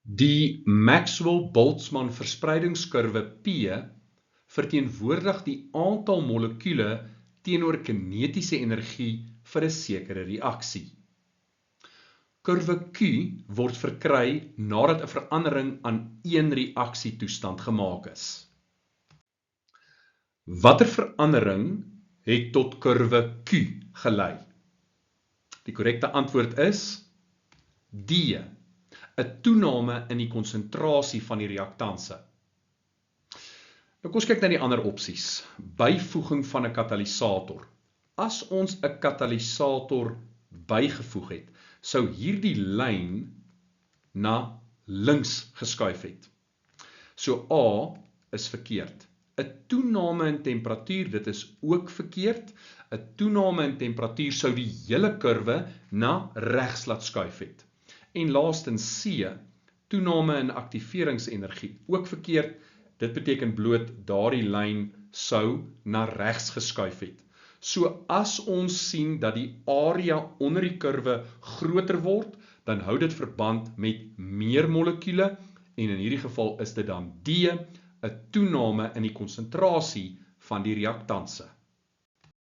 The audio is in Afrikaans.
Die Maxwell-Boltzmann verspreidingskurwe P verteenwoordig die aantal molekule teenoor kinetiese energie vir 'n sekere reaksie. Kurwe Q word verkry nadat 'n verandering aan een reaksietoestand gemaak is. Watter verandering het tot kurwe Q gelei? Die korrekte antwoord is D. 'n toename in die konsentrasie van die reaktanse. Nou kom ons kyk na die ander opsies. Byvoeging van 'n katalisator. As ons 'n katalisator bygevoeg het, sou hierdie lyn na links geskuif het. So A is verkeerd. 'n toename in temperatuur, dit is ook verkeerd. 'n toename in temperatuur sou die hele kurwe na regs laat skuif het. En laastens C, toename in aktiveringsenergie, ook verkeerd. Dit beteken bloot daardie lyn sou na regs geskuif het. So as ons sien dat die area onder die kurwe groter word, dan hou dit verband met meer molekule en in hierdie geval is dit dan D, 'n toename in die konsentrasie van die reaktanse.